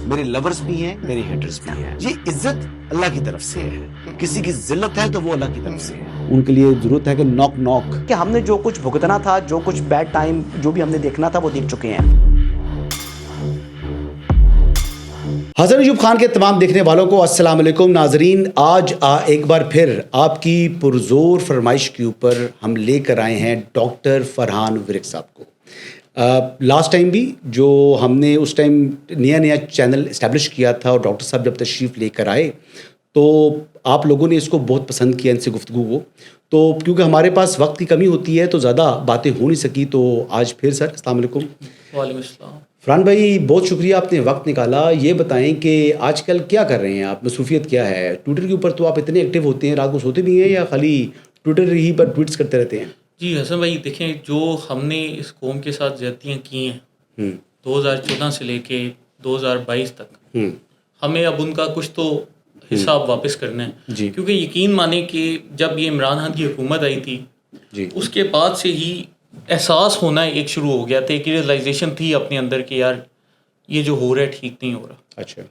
میرے لورز بھی ہیں, میرے ہیٹرز بھی ہیں. یہ عزت اللہ کی طرف سے ہے, کسی کی ذلت ہے تو وہ اللہ کی طرف سے ہے. ان کے لیے ضرورت ہے کہ نوک نوک کہ ہم نے جو کچھ بھگتنا تھا, جو کچھ بیڈ ٹائم جو بھی ہم نے دیکھنا تھا وہ دیکھ چکے ہیں. حسن ایوب خان کے تمام دیکھنے والوں کو السلام علیکم. ناظرین, آج ایک بار پھر آپ کی پرزور فرمائش کے اوپر ہم لے کر آئے ہیں ڈاکٹر فرحان ورک صاحب کو. لاسٹ ٹائم بھی جو ہم نے اس ٹائم نیا چینل اسٹیبلش کیا تھا اور ڈاکٹر صاحب جب تشریف لے کر آئے تو آپ لوگوں نے اس کو بہت پسند کیا, ان سے گفتگو کو. تو کیونکہ ہمارے پاس وقت کی کمی ہوتی ہے تو زیادہ باتیں ہو نہیں سکی, تو آج پھر سر السلام علیکم. وعلیکم السلام. فرحان بھائی بہت شکریہ, آپ نے وقت نکالا. یہ بتائیں کہ آج کل کیا کر رہے ہیں آپ, مصروفیت کیا ہے؟ ٹویٹر کے اوپر تو آپ اتنے ایکٹیو ہوتے ہیں, رات کو سوتے بھی ہیں یا خالی ٹویٹر ہی پر ٹویٹس کرتے رہتے ہیں؟ جی حسن بھائی دیکھیں, جو ہم نے اس قوم کے ساتھ زیادتیاں کی ہیں 2014 سے لے کے 2022 تک, ہمیں اب ان کا کچھ تو حساب واپس کرنا ہے. جی. کیونکہ یقین مانیں کہ جب یہ عمران خان کی حکومت آئی تھی جی, اس کے بعد سے ہی احساس ہونا ایک شروع ہو گیا تھا, ایک ریئلائزیشن تھی اپنے اندر کہ یار یہ جو ہو رہا ہے ٹھیک نہیں ہو رہا. اچھا.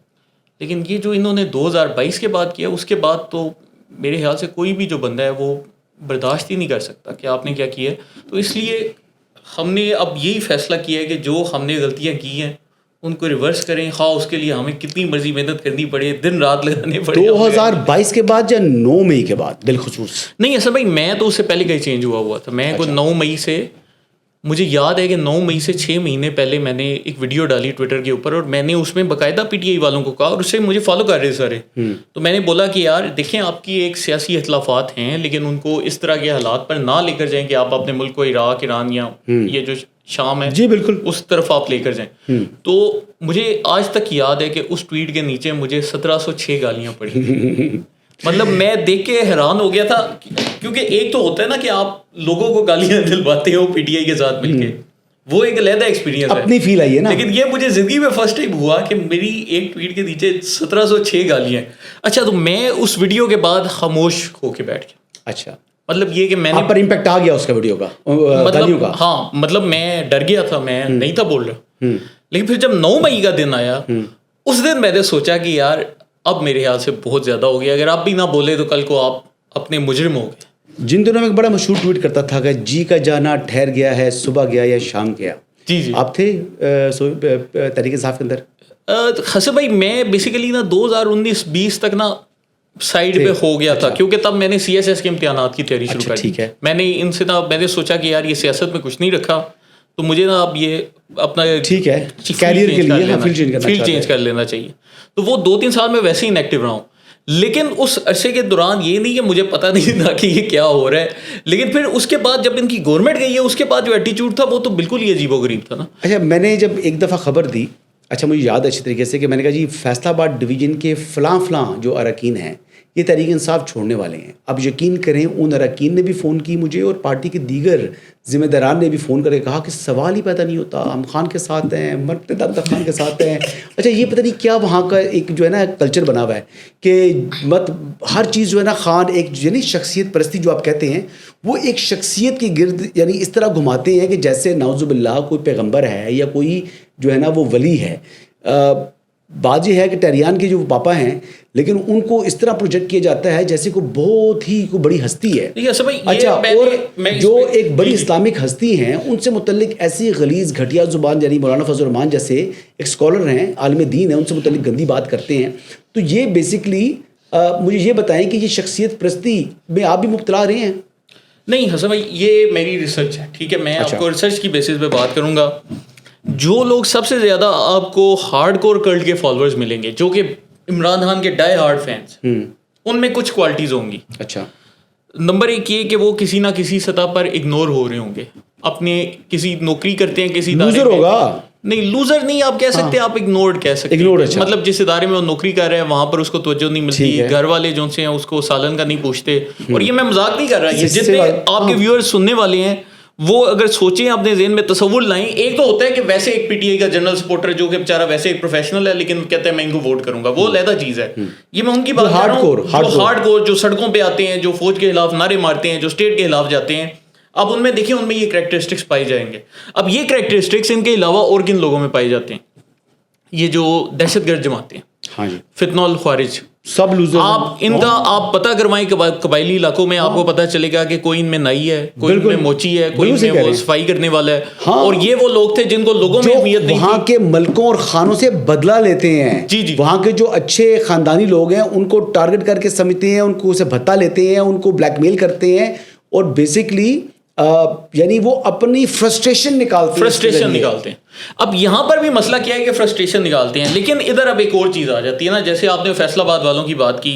لیکن یہ جو انہوں نے 2022 کے بعد کیا, اس کے بعد تو میرے خیال سے کوئی بھی جو بندہ ہے وہ برداشت ہی نہیں کر سکتا کہ آپ نے کیا کیا ہے. تو اس لیے ہم نے اب یہی فیصلہ کیا ہے کہ جو ہم نے غلطیاں کی ہیں ان کو ریورس کریں, خواہ اس کے لیے ہمیں کتنی مرضی محنت کرنی پڑے, دن رات لگانے پڑے. 2022 کے بعد یا 9 مئی کے بعد بالخصوص؟ نہیں ایسا بھائی, میں تو اس سے پہلے کہیں چینج ہوا تھا. میں کوئی 9 مئی سے, مجھے یاد ہے کہ 9 مئی سے 6 مہینے پہلے میں نے ایک ویڈیو ڈالی ٹویٹر کے اوپر, اور میں نے اس میں باقاعدہ پی ٹی آئی والوں کو کہا, اور اس سے مجھے فالو کر رہے سارے. تو میں نے بولا کہ یار دیکھیں آپ کی ایک سیاسی اختلافات ہیں, لیکن ان کو اس طرح کے حالات پر نہ لے کر جائیں کہ آپ اپنے ملک کو عراق, ایران یا یہ جو شام ہے جی بالکل اس طرف آپ لے کر جائیں. تو مجھے آج تک یاد ہے کہ اس ٹویٹ کے نیچے مجھے 1706 گالیاں پڑی. مطلب میں دیکھ کے حیران ہو گیا تھا, کیونکہ ایک تو ہوتا ہے نا کہ آپ لوگوں کو گالیاں دلواتے ہو پی ٹی آئی کے ساتھ مل کے, وہ ایک علیحدہ ایکسپیرینس ہے, اپنی فیل آئی ہے نا. لیکن یہ مجھے زندگی میں فرسٹ ٹائم ہوا کہ میری ایک ٹویٹ کے نیچے 1706 گالیاں. اچھا, تو میں اس ویڈیو کے بعد خاموش ہو کے بیٹھ گیا. اچھا, مطلب یہ کہ میں نے آپ پر امپیکٹ آ گیا اس کا ویڈیو کا, گالیوں کا؟ ہاں, مطلب میں ڈر گیا تھا, میں نہیں تھا بول رہا. لیکن پھر جب 9 مئی کا دن آیا, اس دن میں نے سوچا کہ یار اب میرے خیال سے بہت زیادہ ہو گیا, اگر آپ بھی نہ بولے تو کل کو آپ اپنے مجرم ہو گئے. جن دنوں میں ایک بڑا مشہور ٹویٹ کرتا تھا کہ جی کا جانا ٹھہر گیا ہے, صبح گیا یا شام گیا. جی جی, آپ تھے تحریک انصاف کے اندر؟ حسن بھائی میں بیسیکلی نا 2019-20 تک نا سائڈ پہ ہو گیا تھا, کیونکہ تب میں نے سی ایس ایس کے امتحانات کی تیاری شروع کر دی. میں نے ان سے نا میں نے سوچا کہ یار یہ سیاست میں کچھ نہیں رکھا, تو مجھے نا اب یہ اپنا ٹھیک ہے کیریئر کے لیے فیلڈ چینج کر لینا چاہیے. تو وہ 2-3 سال میں ویسے ہی انیکٹیو رہا ہوں, لیکن اس عرصے کے دوران یہ نہیں کہ مجھے پتہ نہیں تھا کہ یہ کیا ہو رہا ہے. لیکن پھر اس کے بعد جب ان کی گورنمنٹ گئی ہے, اس کے بعد جو ایٹیچیوڈ تھا وہ تو بالکل ہی عجیب و غریب تھا نا. اچھا, میں نے جب ایک دفعہ خبر دی, اچھا مجھے یاد ہے اچھی طریقے سے, کہ میں نے کہا جی فیصل آباد ڈویژن کے فلاں جو اراکین ہیں یہ تحریک انصاف چھوڑنے والے ہیں. اب یقین کریں ان اراکین نے بھی فون کی مجھے, اور پارٹی کے دیگر ذمہ داران نے بھی فون کر کے کہا کہ سوال ہی پیدا نہیں ہوتا, ہم خان کے ساتھ ہیں, مرتے دم تک خان کے ساتھ ہیں. اچھا, یہ پتہ نہیں کیا وہاں کا ایک جو ہے نا کلچر بنا ہوا ہے کہ ہر چیز جو ہے نا خان, ایک یعنی شخصیت پرستی جو آپ کہتے ہیں, وہ ایک شخصیت کے گرد یعنی اس طرح گھماتے ہیں کہ جیسے نعوذ باللہ کوئی پیغمبر ہے یا کوئی جو ہے نا وہ ولی ہے. بات یہ ہے کہ ٹہریان کے جو پاپا ہیں, لیکن ان کو اس طرح پروجیکٹ کیا جاتا ہے جیسے کوئی بہت ہی کوئی بڑی ہستی ہے. اچھا, اور جو ایک بڑی اسلامک ہستی ہیں ان سے متعلق ایسی غلیظ گھٹیا زبان, یعنی مولانا فضل الرحمان جیسے ایک اسکالر ہیں, عالم دین ہیں, ان سے متعلق گندی بات کرتے ہیں. تو یہ بیسکلی مجھے یہ بتائیں کہ یہ شخصیت پرستی میں آپ بھی مبتلا رہے ہیں؟ نہیں حسن بھائی, یہ میری ریسرچ ہے, ٹھیک ہے, میں آپ کو ریسرچ کی بیسس پہ بات کروں گا. جو لوگ سب سے زیادہ آپ کو ہارڈ کور کلٹ کے فالوورز ملیں گے, جو کہ عمران خان کے ڈائی ہارڈ فینس, ان میں کچھ کوالٹیز ہوں گی. اچھا, نمبر 1 یہ کہ وہ کسی نہ کسی سطح پر اگنور ہو رہے ہوں گے, اپنے کسی نوکری کرتے ہیں کسی لوزر ہوگا. نہیں لوزر نہیں آپ کہہ سکتے, آپ اگنورڈ کہہ سکتے ہیں. مطلب جس ادارے میں وہ نوکری کر رہے ہیں وہاں پر اس کو توجہ نہیں ملتی, گھر والے جو سے ہیں اس کو سالن کا نہیں پوچھتے. اور یہ میں مذاق نہیں کر رہا, یہ جتنے آپ کے ویورز سننے والے ہیں وہ اگر سوچیں, اپنے ذہن میں تصور لائیں. ایک تو ہوتا ہے کہ ویسے ایک پی ٹی آئی کا جنرل سپورٹر جو کہ بیچارہ ویسے ایک پروفیشنل ہے لیکن کہتا ہے میں ان کو ووٹ کروں گا, وہ علیحدہ چیز ہے. یہ میں ان کی بات کر رہا ہوں جو ہارڈ کور, جو سڑکوں پہ آتے ہیں, جو فوج کے خلاف نعرے مارتے ہیں, جو اسٹیٹ کے خلاف جاتے ہیں. اب ان میں دیکھیں ان میں یہ کریکٹرسٹکس پائی جائیں گے. اب یہ کریکٹرسٹکس ان کے علاوہ اور کن لوگوں میں پائے جاتے ہیں؟ یہ جو دہشت گرد جماعتیں، ہاں جی، فتنہ الخوارج، سب لوزر، آپ ان کا آپ پتہ کروائیں قبائلی علاقوں میں، آپ کو پتہ چلے گا کہ کوئی ان میں نائی ہے، کوئی ان میں موچی ہے، کوئی ان میں وہ صفائی کرنے والا ہے. اور یہ وہ لوگ تھے جن کو لوگوں میں اہمیت نہیں تھی، وہاں کے ملکوں اور خانوں سے بدلہ لیتے ہیں. جی جی، وہاں کے جو اچھے خاندانی لوگ ہیں ان کو ٹارگٹ کر کے سمجھتے ہیں، ان کو اسے بھتہ لیتے ہیں، ان کو بلیک میل کرتے ہیں، اور بیسکلی یعنی وہ اپنی فرسٹریشن نکالتے ہیں. اب یہاں پر بھی مسئلہ کیا ہے کہ فرسٹریشن نکالتے ہیں، لیکن ادھر اب ایک اور چیز آ جاتی ہے نا. جیسے آپ نے فیصل آباد والوں کی بات کی،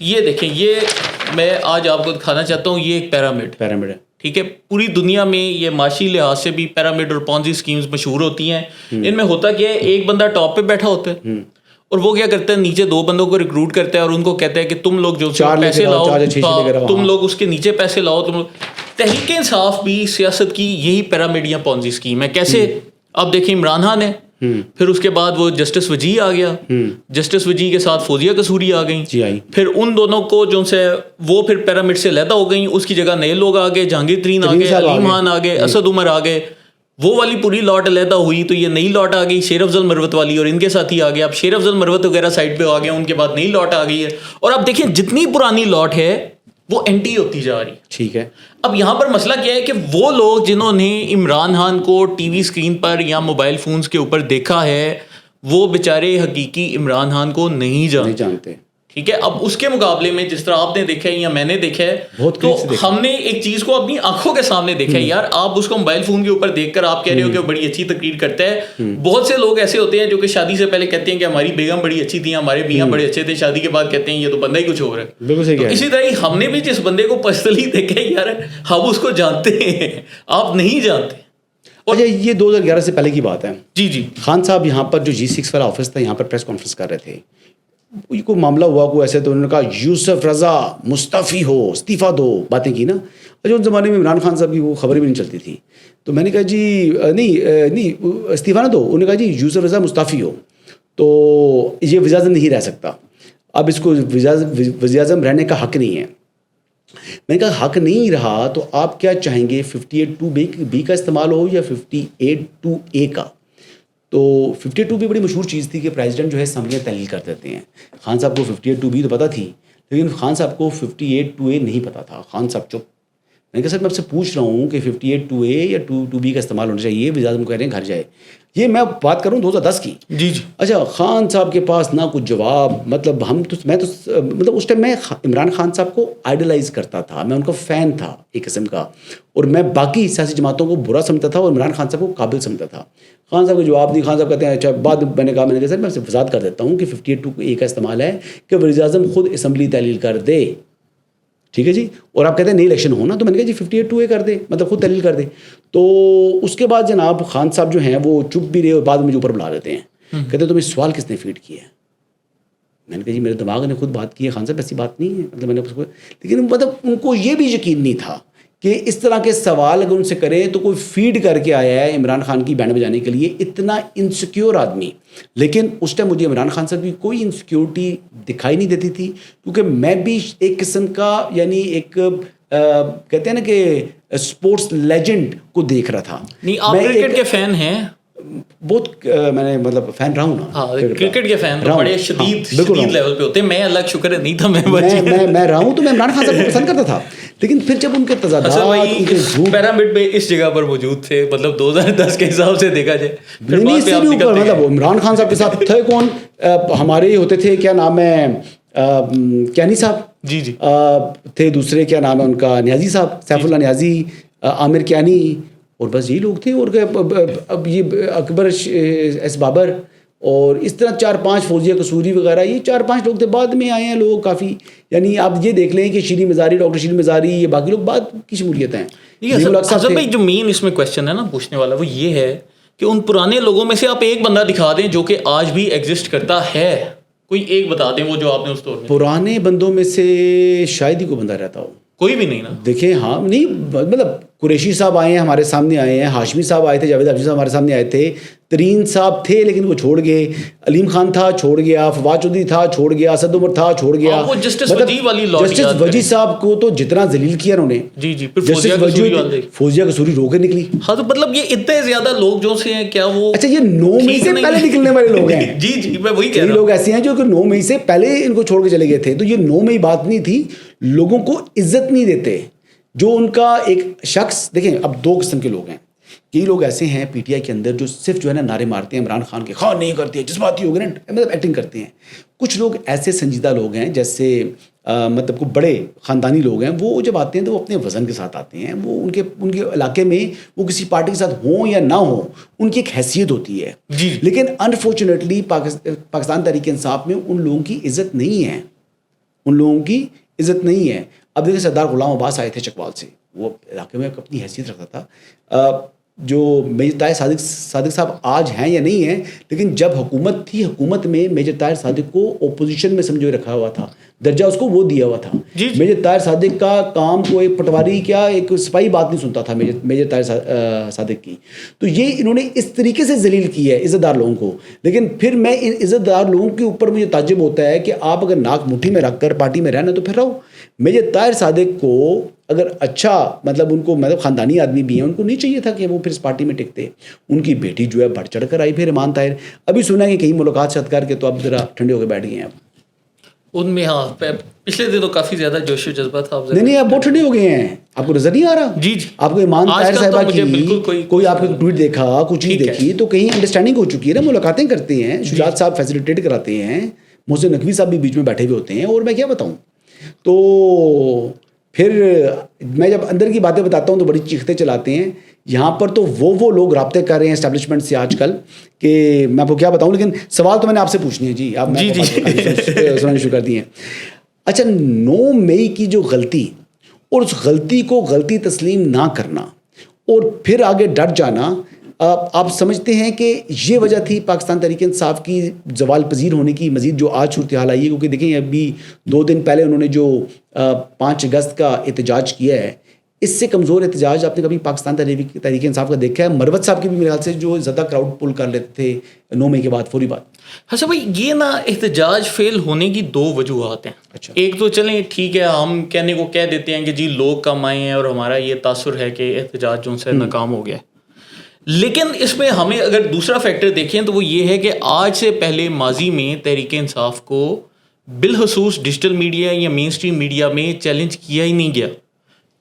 یہ دیکھیں، یہ میں آج آپ کو دکھانا چاہتا ہوں، یہ ایک پیرامڈ ہے. ٹھیک ہے، پوری دنیا میں یہ معاشی لحاظ سے بھی پیرامڈ اور پونزی اسکیمز مشہور ہوتی ہیں. ان میں ہوتا کیا ہے، ایک بندہ ٹاپ پہ بیٹھا ہوتا ہے اور وہ کیا کرتا ہے، نیچے 2 بندوں کو ریکروٹ کرتا ہے اور ان کو کہتا ہے کہ تم لوگ جو پیسے لاؤ، تم لوگ اس کے نیچے پیسے لاؤ. تم لوگ تحریک انصاف بھی سیاست کی یہی پیرامڈ یا پونزی اسکیم ہے. کیسے؟ اب دیکھیں، عمران خان ہے، پھر اس کے بعد وہ جسٹس وجی آ گیا، جسٹس وجی کے ساتھ فوزیہ قصوری آ گئیں، پھر ان دونوں کو جو سے وہ پھر پیرامڈ سے علیحدہ ہو گئیں. اس کی جگہ نئے لوگ آ گئے، جہانگیر ترین آ گئے، علیم خان آ گئے، اسد عمر آ گئے. وہ والی پوری لاٹ علیحدہ ہوئی تو یہ نئی لاٹ آ گئی شیر افضل مروت والی، اور ان کے ساتھ ہی آ گیا. اب شیر افضل مروت وغیرہ سائڈ پہ آ گئے، ان کے بعد نئی لاٹ آ گئی ہے. اور اب دیکھیں جتنی پرانی لاٹ ہے وہ اینٹی ہوتی جا رہی. ٹھیک ہے، اب یہاں پر مسئلہ کیا ہے کہ وہ لوگ جنہوں نے عمران خان کو ٹی وی اسکرین پر یا موبائل فونز کے اوپر دیکھا ہے، وہ بیچارے حقیقی عمران خان کو نہیں جانتے. ٹھیک ہے، اب اس کے مقابلے میں جس طرح آپ نے دیکھا ہے یا میں نے دیکھا ہے، تو ہم نے ایک چیز کو اپنی آنکھوں کے سامنے دیکھا ہے. یار آپ اس کو موبائل فون کے اوپر دیکھ کر آپ کہہ رہے ہو کہ وہ بڑی اچھی تقریر کرتا ہے. بہت سے لوگ ایسے ہوتے ہیں جو کہ شادی سے پہلے کہتے ہیں کہ ہماری بیگم بڑی اچھی تھی، ہمارے میاں بڑے اچھے تھے، شادی کے بعد کہتے ہیں یہ تو بندہ ہی کچھ اور ہے. اسی طرح ہم نے بھی جس بندے کو پرسنلی دیکھا ہے، یار ہم اس کو جانتے ہیں، آپ نہیں جانتے. اور یہ 2011 سے پہلے کی بات ہے. جی جی، خان صاحب یہاں پر جو G6 والا آفس تھا، یہاں پر پریس کانفرنس کر رہے تھے. کوئی معاملہ ہوا کوئی ایسے، تو انہوں نے کہا یوسف رضا مستعفی ہو، استعفیٰ دو، باتیں کی نا. اچھا، ان زمانے میں عمران خان صاحب کی وہ خبریں بھی نہیں چلتی تھی. تو میں نے کہا جی نہیں استعفیٰ نہ دو. انہوں نے کہا جی یوسف رضا مستعفی ہو تو یہ وزیر اعظم نہیں رہ سکتا، اب اس کو وزیر اعظم رہنے کا حق نہیں ہے. میں نے کہا حق نہیں رہا تو آپ کیا چاہیں گے، 58(2)B کا استعمال ہو یا 58(2)A کا؟ تو 52 بڑی مشہور چیز تھی کہ پریزیڈنٹ جو ہے اسمبلیاں تحلیل کر دیتے ہیں. خان صاحب کو 58(2)B تو پتہ تھی، لیکن خان صاحب کو 58(2)A نہیں پتہ تھا. خان صاحب چپ. میں نے کہا سر میں آپ سے پوچھ رہا ہوں کہ 58(2)A یا 2B کا استعمال ہونا چاہیے، وزیر اعظم کہہ رہے ہیں گھر جائے. یہ میں بات کروں 2010 کی. جی جی. اچھا، خان صاحب کے پاس نہ کچھ جواب. مطلب مطلب اس ٹائم میں عمران خان صاحب کو آئیڈلائز کرتا تھا، میں ان کا فین تھا ایک قسم کا، اور میں باقی سیاسی جماعتوں کو برا سمجھتا تھا اور عمران خان صاحب کو قابل سمجھتا تھا. خان صاحب کو جواب نہیں. خان صاحب کہتے ہیں اچھا بعد میں نے کہا سر میں سے وضاحت کر دیتا ہوں کہ 58(2)A کا استعمال ہے کہ وزیر اعظم خود اسمبلی تحلیل کر دے. ٹھیک ہے جی. اور آپ کہتے ہیں نئی الیکشن ہونا، تو میں نے کہا جی 58(2)A کر دے، مطلب خود تحلیل کر دے. تو اس کے بعد جناب خان صاحب جو ہیں وہ چپ بھی رہے اور بعد میں مجھے اوپر بلا دیتے ہیں، کہتے ہیں تمہیں سوال کس نے فیڈ کیا ہے. میں نے کہا جی میرے دماغ نے خود بات کی ہے خان صاحب، ایسی بات نہیں ہے. مطلب میں نے اس کو، لیکن مطلب ان کو یہ بھی یقین نہیں تھا کہ اس طرح کے سوال اگر ان سے کریں تو کوئی فیڈ کر کے آیا ہے عمران خان کی بینڈ بجانے کے لیے. اتنا انسیکیور آدمی. لیکن اس ٹائم مجھے عمران خان صاحب کی کوئی انسیکیورٹی دکھائی نہیں دیتی تھی، کیونکہ میں بھی ایک قسم کا یعنی ایک کہتے ہیں نا کہ اسپورٹس لیجنڈ کو دیکھ رہا تھا. نہیں، آپ کرکٹ کے فین ہیں؟ بہت میں نے مطلب فین رہا ہوں نا. ہاں، کرکٹ کے فین تو بڑے شدید لیول پہ ہوتے ہیں. میں اللہ کا شکر ہے نہیں تھا، میں رہا ہوں. تو میں عمران خان صاحب کو پسند کرتا تھا، لیکن پھر جب ان کے تضادات پیرامڈ میں اس جگہ پر موجود تھے، مطلب 2010 کے حساب سے دیکھا جائے، مطلب عمران خان صاحب کے ساتھ تھے کون؟ ہمارے ہی ہوتے تھے، کیا نام ہے، کیانی صاحب جی جی تھے، دوسرے کیا نام ہے ان کا، نیازی صاحب، سیف اللہ نیازی، عامر کیانی، اور بس یہی لوگ تھے. اور اب یہ اکبر ایس بابر اور اس طرح 4-5 فوزیہ قصوری وغیرہ، یہ 4-5 لوگ تھے. بعد میں آئے ہیں لوگ کافی، یعنی آپ یہ دیکھ لیں کہ شیریں مزاری، ڈاکٹر شیریں مزاری، یہ باقی لوگ بعد کی شمولیت ہیں. اصل میں جو مین اس میں کویشچن ہے نا پوچھنے والا، وہ یہ ہے کہ ان پرانے لوگوں میں سے آپ ایک بندہ دکھا دیں جو کہ آج بھی ایگزسٹ کرتا ہے. کوئی ایک بتا دیں وہ جو آپ نے اس دور میں. پرانے بندوں میں سے شاید ہی کوئی بندہ رہتا ہو. کوئی بھی نہیں نا. دیکھیں ہاں نہیں، مطلب قریشی صاحب آئے ہیں ہمارے سامنے آئے ہیں, ہاشمی صاحب آئے تھے, جاوید حافظ صاحب ہمارے سامنے آئے تھے, ترین صاحب تھے لیکن وہ چھوڑ گئے, علیم خان تھا چھوڑ گیا, فواد چودھری تھا چھوڑ گیا, اسد عمر تھا چھوڑ گیا. جسٹس وجی صاحب کو تو جتنا ذلیل کیا انہوں نے, فوزیہ قصوری رو کے نکلی. ہاں تو مطلب یہ اتنے زیادہ لوگ جو سے ہیں, کیا وہ اچھا یہ 9 مئی سے پہلے نکلنے والے لوگ ہیں. جی میں وہی کہہ رہا ہوں, لوگ ایسے ہیں جو 9 مئی سے پہلے ان کو چھوڑ کے چلے گئے تھے. تو یہ 9 مئی بات نہیں تھی, لوگوں کو عزت نہیں دیتے. جو ان کا ایک شخص دیکھیں, اب 2 قسم کے لوگ ہیں. کئی لوگ ایسے ہیں پی ٹی آئی کے اندر جو صرف جو ہے نا نعرے مارتے ہیں عمران خان کے, خواہ نہیں کرتی ہے جذباتی ہو گئے نا, مطلب ایکٹنگ کرتے ہیں. کچھ لوگ ایسے سنجیدہ لوگ ہیں جیسے مطلب کو بڑے خاندانی لوگ ہیں, وہ جب آتے ہیں تو وہ اپنے وزن کے ساتھ آتے ہیں. وہ ان کے علاقے میں وہ کسی پارٹی کے ساتھ ہوں یا نہ ہوں, ان کی ایک حیثیت ہوتی ہے. لیکن انفارچونیٹلی پاکستان تحریک انصاف میں ان لوگوں کی عزت نہیں ہے, ان لوگوں کی عزت نہیں ہے. اب دیکھیں سردار غلام عباس آئے تھے چکوال سے, وہ علاقے میں اپنی حیثیت رکھتا تھا. جو میجر طاہر صادق صاحب آج ہیں یا نہیں ہیں, لیکن جب حکومت تھی, حکومت میں میجر طاہر صادق کو اپوزیشن میں سمجھو رکھا ہوا تھا, درجہ اس کو وہ دیا ہوا تھا. میجر طاہر صادق کا کام کو ایک پٹواری کیا ایک سپاہی بات نہیں سنتا تھا میجر طاہر صادق کی. تو یہ انہوں نے اس طریقے سے ذلیل کی ہے عزت دار لوگوں کو. لیکن پھر میں ان عزت دار لوگوں کے اوپر مجھے تعجب ہوتا ہے کہ آپ اگر ناک مٹھی میں رکھ کر پارٹی میں رہنا تو پھر رہو. میجر طاہر صادق کو اگر اچھا مطلب ان کو مطلب خاندانی آدمی بھی ہیں, ان کو نہیں چاہیے تھا کہ وہ پھر اس پارٹی میں ٹکتے. ان کی بیٹی جو ہے بڑھ چڑھ کر آئی پھر ایمان طاہر. ابھی سنا ہے کہ کہیں ملاقات شد کر کے تو اب ذرا ٹھنڈے ہو کے بیٹھ گئے ہیں. اب ان میں ہاں پچھلے دنوں کافی زیادہ جوش و جذبہ تھا. نہیں اب بہت ٹھنڈے ہو گئے ہیں. آپ کو نظر نہیں آ رہا؟ جی آپ کو ایمان طاہر صاحبہ کی کوئی آپ نے ٹویٹ دیکھا, کچھ چیز دیکھی تو کہیں انڈرسٹینڈنگ ہو چکی ہے نا, ملاقاتیں کرتے ہیں, شجاعت صاحب فیسیلیٹیٹ کراتے ہیں, محسن نقوی صاحب بھی بیچ میں بیٹھے ہوئے ہوتے ہیں. اور میں کیا بتاؤں, تو پھر میں جب اندر کی باتیں بتاتا ہوں تو بڑی چیختے چلاتے ہیں. یہاں پر تو وہ لوگ رابطے کر رہے ہیں اسٹیبلشمنٹ سے آج کل کہ میں آپ کو کیا بتاؤں. لیکن سوال تو میں نے آپ سے پوچھنی ہے. جی آپ سنانے شروع کر دیے ہیں. اچھا 9 مئی کی جو غلطی, اور اس غلطی کو غلطی تسلیم نہ کرنا اور پھر آگے ڈٹ جانا, آپ سمجھتے ہیں کہ یہ وجہ تھی پاکستان تحریک انصاف کی زوال پذیر ہونے کی مزید جو آج صورتحال آئی ہے؟ کیونکہ دیکھیں ابھی 2 دن پہلے انہوں نے جو 5 اگست کا احتجاج کیا ہے, اس سے کمزور احتجاج آپ نے کبھی پاکستان تحریک انصاف کا دیکھا ہے؟ مروت صاحب کی بھی میرے خیال سے جو زیادہ کراؤڈ پل کر لیتے تھے 9 مئی کے بعد فوری بات. اچھا بھائی, یہ نا احتجاج فیل ہونے کی 2 وجوہات ہیں. اچھا, ایک تو چلیں ٹھیک ہے, ہم کہنے کو کہہ دیتے ہیں کہ جی لوگ کم آئے ہیں اور ہمارا یہ تاثر ہے کہ احتجاج جو سے ناکام ہو گیا. لیکن اس میں ہمیں اگر دوسرا فیکٹر دیکھیں تو وہ یہ ہے کہ آج سے پہلے ماضی میں تحریک انصاف کو بالخصوص ڈیجیٹل میڈیا یا مین اسٹریم میڈیا میں چیلنج کیا ہی نہیں گیا.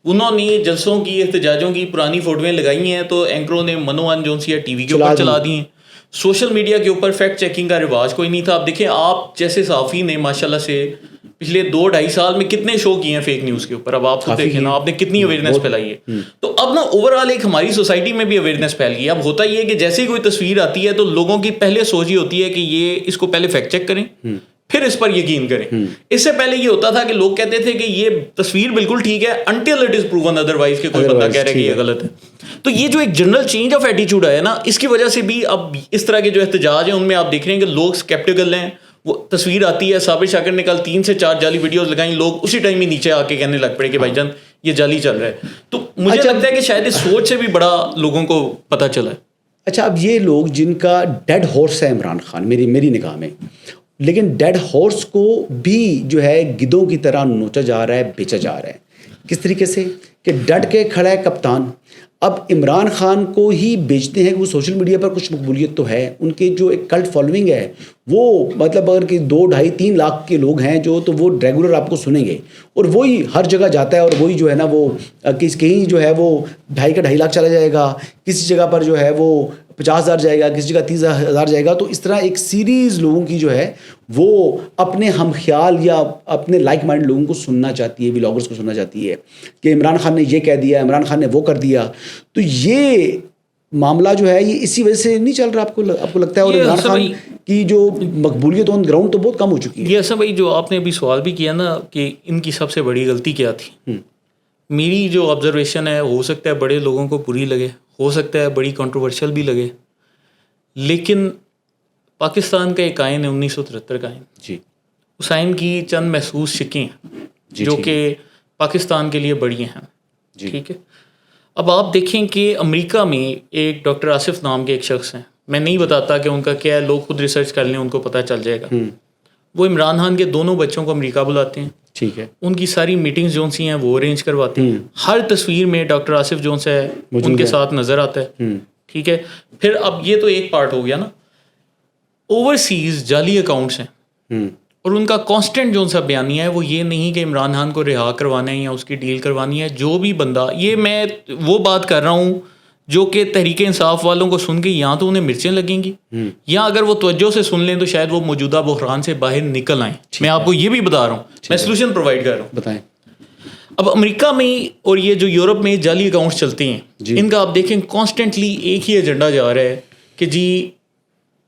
انہوں نے جلسوں کی احتجاجوں کی پرانی فوٹویں لگائی ہیں تو اینکروں نے منوان جونسیا ٹی وی کے اوپر چلا دی ہیں. سوشل میڈیا کے اوپر فیکٹ چیکنگ کا رواج کوئی نہیں تھا. اب دیکھیں آپ جیسے صحافی نے ماشاءاللہ سے پچھلے 2-2.5 سال میں کتنے شو کیے ہیں فیک نیوز کے اوپر. اب آپ کو دیکھیں نا, آپ نے کتنی اویئرنیس پھیلائی ہے. تو اب نا اوور آل ایک ہماری سوسائٹی میں بھی اویئرنیس پھیل گئی. اب ہوتا یہ ہے کہ جیسے ہی کوئی تصویر آتی ہے تو لوگوں کی پہلے سوچ یہ ہوتی ہے کہ یہ اس کو پہلے فیکٹ چیک کریں پھر اس پر یقین کریں. اس سے پہلے یہ ہوتا تھا کہ لوگ کہتے تھے کہ یہ تصویر بالکل ٹھیک ہے until it is proven otherwise, کہ کوئی بندہ کہہ رہا ہے کہ یہ غلط ہے. تو یہ جو ایک جنرل چینج آف ایٹیچیوڈ آیا نا, اس کی وجہ سے بھی اب اس طرح کے جو احتجاج ہیں ان میں آپ دیکھ رہے ہیں کہ لوگ اسکیپٹیکل ہیں. وہ تصویر آتی ہے, صابر شاکر نے کل 3 سے 4 جعلی ویڈیوز لگائیں, لوگ اسی ٹائم ہی نیچے آ کے کہنے لگ پڑے کہ بھائی جان یہ جعلی چل رہا ہے. تو مجھے لگتا ہے کہ شاید اس سوچ سے بھی بڑا لوگوں کو پتہ چلا ہے. اچھا, اب یہ لوگ جن کا ڈیڈ ہارس ہے عمران خان میری نگاہ میں, لیکن ڈیڈ ہارس کو بھی جو ہے گدوں کی طرح نوچا جا رہا ہے, بیچا جا رہا ہے. کس طریقے سے کہ ڈٹ کے کھڑا ہے کپتان. اب عمران خان کو ہی بیچتے ہیں کہ وہ سوشل میڈیا پر کچھ مقبولیت تو ہے, ان کے جو ایک کلٹ فالوئنگ ہے وہ مطلب اگر کہ 2-2.5-3 لاکھ کے لوگ ہیں جو, تو وہ ریگولر آپ کو سنیں گے, اور وہی ہر جگہ جاتا ہے, اور وہی جو ہے نا وہ کہیں جو ہے وہ 2.5 لاکھ چلا جائے گا, کسی جگہ پر جو ہے وہ 50,000 جائے گا, کسی جگہ 30,000 جائے گا. تو اس طرح ایک سیریز لوگوں کی جو ہے وہ اپنے ہم خیال یا اپنے لائک مائنڈ لوگوں کو سننا چاہتی ہے, ولاگرز کو سننا چاہتی ہے کہ عمران خان نے یہ کہہ دیا, عمران خان نے وہ کر دیا. تو یہ معاملہ جو ہے یہ اسی وجہ سے نہیں چل رہا آپ کو لگتا ہے؟ اور عمران خان کی جو مقبولیت آن گراؤنڈ تو بہت کم ہو چکی ہے. یہ ایسا بھائی جو آپ نے ابھی سوال بھی کیا نا کہ ان کی سب سے بڑی غلطی کیا تھی, میری جو آبزرویشن ہے, ہو سکتا ہے بڑے لوگوں کو بری لگے, ہو سکتا ہے بڑی کنٹروورشل بھی لگے, لیکن پاکستان کا ایک آئین ہے 1973 کا آئین. جی, اس آئین کی چند محسوس شکیں ہیں جو کہ پاکستان کے لیے بڑی ہیں. ٹھیک ہے, اب آپ دیکھیں کہ امریکہ میں ایک ڈاکٹر آصف نام کے ایک شخص ہیں, میں نہیں بتاتا کہ ان کا کیا ہے, لوگ خود ریسرچ کر لیں, ان کو پتہ چل جائے گا. وہ عمران خان کے دونوں بچوں کو امریکہ بلاتے ہیں, ٹھیک ہے, ان کی ساری میٹنگز جو سی ہیں وہ ارینج کرواتے ہیں, ہر تصویر میں ڈاکٹر آصف جو ہے ان کے ساتھ نظر آتا ہے, ٹھیک ہے. پھر اب یہ تو ایک پارٹ ہو گیا نا. اوورسیز جعلی اکاؤنٹس ہیں اور ان کا کانسٹنٹ جو سا بیانیہ ہے وہ یہ نہیں کہ عمران خان کو رہا کروانا ہے یا اس کی ڈیل کروانی ہے. جو بھی بندہ, یہ میں وہ بات کر رہا ہوں جو کہ تحریک انصاف والوں کو سن کے یا تو انہیں مرچیں لگیں گی, یا اگر وہ توجہ سے سن لیں تو شاید وہ موجودہ بحران سے باہر نکل آئیں. میں آپ کو یہ بھی بتا رہا ہوں, میں سلوشن پرووائڈ کر رہا ہوں. بتائیں. اب امریکہ میں اور یہ جو یورپ میں جعلی اکاؤنٹس چلتے ہیں, ان کا آپ دیکھیں کانسٹنٹلی ایک ہی ایجنڈا جا رہا ہے کہ جی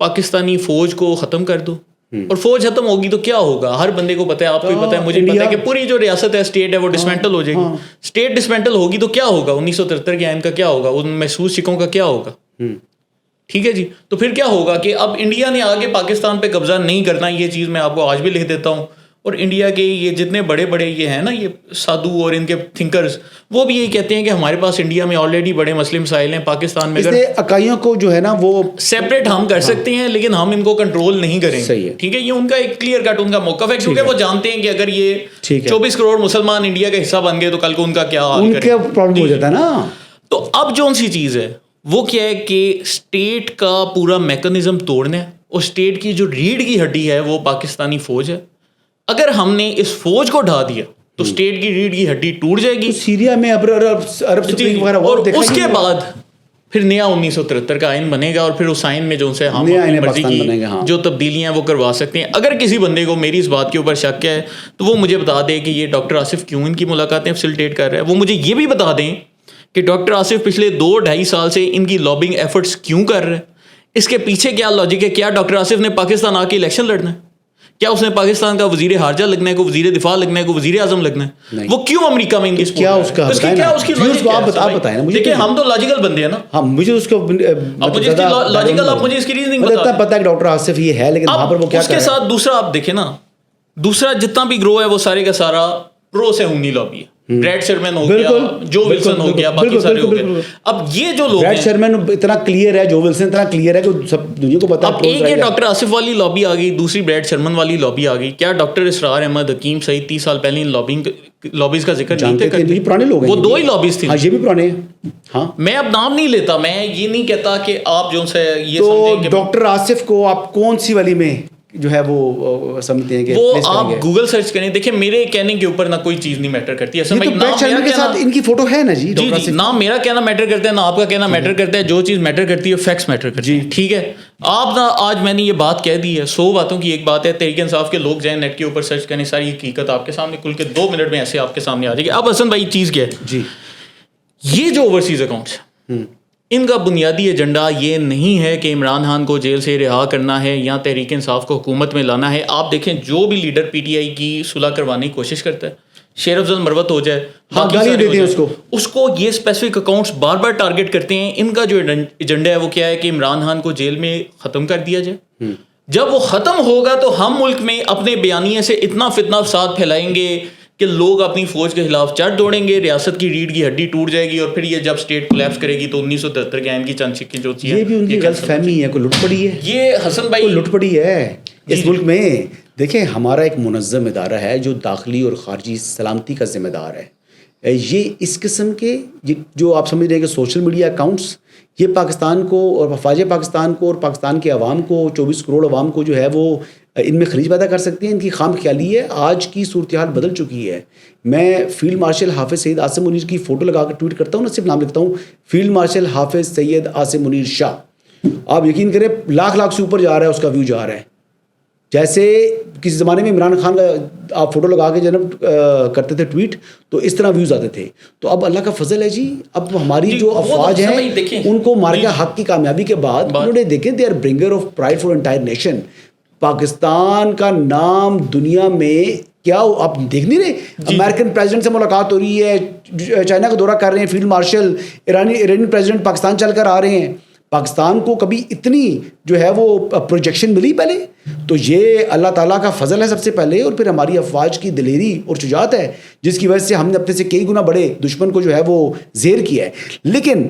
پاکستانی فوج کو ختم کر دو, اور فوج ختم ہوگی تو کیا ہوگا, ہر بندے کو پتہ ہے, آپ کو بھی پتہ ہے, مجھے پتہ ہے کہ پوری جو ریاست ہے اسٹیٹ ہے وہ ڈسمینٹل ہو جائے گی. اسٹیٹ ڈسمینٹل ہوگی تو کیا ہوگا, 1973 کے آئین کا کیا ہوگا, ان محسوس شکوں کا کیا ہوگا, ٹھیک ہے جی. تو پھر کیا ہوگا کہ اب انڈیا نے آگے پاکستان پہ قبضہ نہیں کرنا, یہ چیز میں آپ کو آج بھی لکھ دیتا ہوں. اور انڈیا کے یہ جتنے بڑے بڑے یہ ہیں نا, یہ سادھو اور ان کے تھنکرز, وہ بھی یہی کہتے ہیں کہ ہمارے پاس انڈیا میں آلریڈی بڑے مسئلے مسائل ہیں, پاکستان میں اگر اکائیوں کو جو ہے نا وہ سیپریٹ ہم کر سکتے ہیں لیکن ہم ان کو کنٹرول نہیں کریں گے, ٹھیک ہے. یہ ان کا ایک کلیئر کٹ ان کا موقف ہے, کیونکہ وہ جانتے ہیں کہ اگر یہ 24 کروڑ مسلمان انڈیا کا حصہ بن گئے تو کل کو ان کا کیا حال کریں, ان کا پرابلم ہو جاتا ہے نا. تو اب جو سی چیز ہے وہ کیا ہے کہ اسٹیٹ کا پورا میکانزم توڑنا ہے, اور اسٹیٹ کی جو ریڑھ کی ہڈی ہے وہ پاکستانی فوج ہے. اگر ہم نے اس فوج کو ڈھا دیا تو اسٹیٹ کی ریڑھ کی ہڈی ٹوٹ جائے گی. سیریا میں عرب اسپرنگ وغیرہ, اور اس کے بعد پھر نیا 1973 کا آئین بنے گا, اور پھر اس آئین میں جو سے ہم اپنی مرضی کی جو تبدیلیاں وہ کروا سکتے ہیں. اگر کسی بندے کو میری اس بات کے اوپر شک ہے تو وہ مجھے بتا دے کہ یہ ڈاکٹر آصف کیوں ان کی ملاقاتیں فیسیلیٹیٹ کر رہا ہے. وہ مجھے یہ بھی بتا دیں کہ ڈاکٹر آصف پچھلے 2-2.5 سال سے ان کی لابنگ ایفرٹس کیوں کر رہے ہیں, اس کے پیچھے کیا لاجک ہے. کیا ڈاکٹر آصف نے پاکستان آ کے الیکشن لڑنا ہے, کیا اس نے پاکستان کا وزیر خارجہ لگنا ہے, کو وزیر دفاع لگنا ہے, کو وزیر اعظم لگنا ہے, وہ کیوں امریکہ میں ان کی کیا اس کا بتائیں نا مجھے. دیکھیں ہم تو لاجیکل بندے ہیں نا, ہاں مجھے اس کو لاجیکل, آپ مجھے اس کی ریزننگ بتا. پتہ ہے کہ ڈاکٹر آصف یہ ہے, لیکن وہاں پر وہ کیا اس کے ساتھ دوسرا آپ دیکھیں نا, دوسرا جتنا بھی گروہ ہے وہ سارے کا سارا پرو سہونی لابی ہے. بریڈ شرمن ہو گیا, جو ولسن ہو گیا, باقی سارے ہو گئے. اب یہ جو لوگ بریڈ شرمن اتنا کلیئر ہے, جو ولسن اتنا کلیئر ہے کہ سب دنیا کو پتا. اب ایک یہ ڈاکٹر آصف والی لابی آ گئی, دوسری بریڈ شرمن والی لابی آ گئی. کیا ڈاکٹر اسرار احمد حکیم سعید 30 سال پہلے ان لابیز کا ذکر نہیں تھے؟ پرانے لوگ ہیں, وہ 2 ہی لابیز تھیں. ہاں یہ بھی پرانے ہیں. ہاں میں اب نام نہیں لیتا, میں یہ نہیں کہتا کہ آپ جو سے یہ سمجھیں کہ ڈاکٹر آصف کو آپ کون سی والی میں جو ہے وہ سمجھتے ہیں کہ وہ آپ گوگل سرچ کریں. دیکھیں میرے کہنے کے اوپر نہ کوئی چیز نہیں میٹر کرتی. اصل میں بریڈ شرمن کے ساتھ ان کی فوٹو ہے نا جی, جی نہ میرا کہنا میٹر کرتا ہے نہ آپ کا کہنا میٹر کرتا ہے. جو چیز میٹر کرتی ہے فیکٹس میٹر کرتی ہے, ٹھیک ہے. آپ نہ آج میں نے یہ بات کہہ دی ہے, 100 باتوں کی ایک بات ہے. تحریک انصاف کے لوگ جائیں نیٹ کے اوپر سرچ کریں, ساری حقیقت آپ کے سامنے کھل کے 2 منٹ میں ایسے آپ کے سامنے آ جائے گی. اب حسن بھائی چیز کیا ہے جی, یہ جو اوورسیز اکاؤنٹس ان کا بنیادی ایجنڈا یہ نہیں ہے کہ عمران خان کو جیل سے رہا کرنا ہے یا تحریک انصاف کو حکومت میں لانا ہے. آپ دیکھیں جو بھی لیڈر پی ٹی آئی کی صلح کروانے کی کوشش کرتا ہے, شیر افضل مروت ہو جائے, اس کو یہ اسپیسیفک اکاؤنٹس بار بار ٹارگٹ کرتے ہیں. ان کا جو ایجنڈا ہے وہ کیا ہے کہ عمران خان کو جیل میں ختم کر دیا جائے. جب وہ ختم ہوگا تو ہم ملک میں اپنے بیانیے سے اتنا فتنہ فساد پھیلائیں گے کہ لوگ اپنی فوج کے خلاف چڑھ دوڑیں گے, ریاست کی ریڑھ کی ہڈی ٹوٹ جائے گی, اور پھر یہ جب اسٹیٹ کولیپس کرے گی تو 1973 کے آئین کی چند سکے جو یہ بھی ان کی غلط فہمی ہے, کوئی لٹ پڑی ہے. یہ حسن بھائی لٹ پڑی ہے اس ملک میں. دیکھیں ہمارا ایک منظم ادارہ ہے جو داخلی اور خارجی سلامتی کا ذمہ دار ہے. یہ اس قسم کے جو آپ سمجھ رہے ہیں کہ سوشل میڈیا اکاؤنٹس, یہ پاکستان کو اور افواج پاکستان کو اور پاکستان کے عوام کو 24 کروڑ عوام کو جو ہے وہ ان میں خلیج پیدا کر سکتے ہیں. ان کی خام خیالی ہے. آج کی صورتحال بدل چکی ہے. میں فیلڈ مارشل حافظ سید عاصم منیر کی فوٹو لگا کے ٹویٹ کرتا ہوں, نہ صرف نام لکھتا ہوں, فیلڈ مارشل حافظ سید عاصم منیر شاہ. آپ یقین کریں لاکھ سے اوپر جا رہا ہے, اس کا ویو جا رہا ہے. جیسے کسی زمانے میں عمران خان کا آپ فوٹو لگا کے جنب کرتے تھے ٹویٹ, تو اس طرح ویوز آتے تھے. تو اب اللہ کا فضل ہے جی, اب ہماری جو افواج ہیں ان کو مار کے حق کی کامیابی کے بعد انہوں نے دیکھیں they are bringer of pride for entire nation. Pakistan کا نام دنیا میں کیا آپ دیکھ نہیں رہے, امریکن پریزیڈنٹ سے ملاقات ہو رہی ہے, چائنا کا دورہ کر رہے ہیں فیلڈ مارشل, ایرانی پریزیڈنٹ پاکستان چل کر آ رہے ہیں. پاکستان کو کبھی اتنی جو ہے وہ پروجیکشن ملی پہلے؟ تو یہ اللہ تعالیٰ کا فضل ہے سب سے پہلے، اور پھر ہماری افواج کی دلیری اور شجاعت ہے جس کی وجہ سے ہم نے اپنے سے کئی گنا بڑے دشمن کو جو ہے وہ زیر کیا ہے. لیکن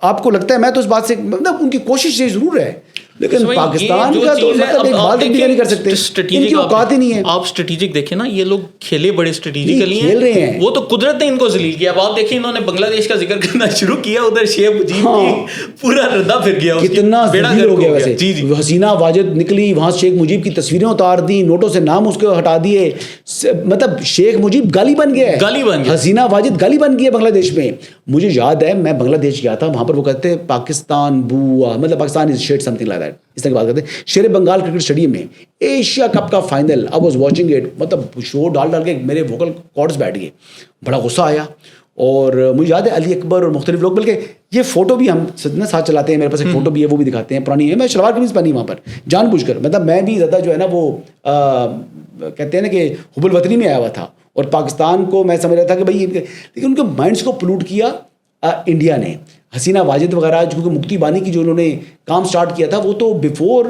آپ کو لگتا ہے، میں تو اس بات سے مطلب ان کی کوشش یہ ضرور ہے، لیکن پاکستان کا تو مطلب ایک بال تک بھی نہیں کر سکتے، ان کی اوقات ہی نہیں ہے. آپ اسٹریٹجک دیکھیں نا، یہ لوگ کھیلے بڑے اسٹریٹجیکلی کھیل رہے ہیں، وہ تو قدرت نے ان کو ذلیل کیا. اب آپ دیکھیں انہوں نے بنگلہ دیش کا ذکر کرنا شروع کیا، ادھر شیخ مجیب کی پورا ردا پھر گیا، کتنا ذلیل ہو گیا. ویسے حسینہ واجد نکلی وہاں، شیخ مجیب کی تصویریں اتار دی، نوٹوں سے نام اس کو ہٹا دیے، مطلب شیخ مجیب گالی بن گیا ہے، حسینہ واجد گالی بن گئی ہے بنگلہ دیش میں. مجھے یاد ہے میں بنگلہ دیش گیا تھا، وہاں پر وہ کہتے ہیں پاکستان بوا، مطلب Pakistan is shit something like that, اس طرح کی بات کرتے ہیں. شیر بنگال کرکٹ اسٹیڈیم میں ایشیا کپ کا final, I was watching it, مطلب شو ڈال کے میرے ووکل کارڈز بیٹھ گئے، بڑا غصہ آیا. اور مجھے یاد ہے علی اکبر اور مختلف لوگ، بلکہ یہ فوٹو بھی ہم ساتھ چلاتے ہیں، میرے پاس ایک فوٹو بھی ہے، وہ بھی دکھاتے ہیں، پرانی ہے. میں شلوار قمیض پہنی وہاں پر جان بوجھ کر، مطلب میں بھی زیادہ جو ہے نا وہ کہتے ہیں نا کہ حب الوطنی میں آیا ہوا تھا، اور پاکستان کو میں سمجھ رہا تھا کہ بھائی، لیکن ان کے مائنڈس کو پلوٹ کیا انڈیا نے. حسینہ واجد وغیرہ جو کہ مکتی بانی کی جو انہوں نے کام سٹارٹ کیا تھا، وہ تو بیفور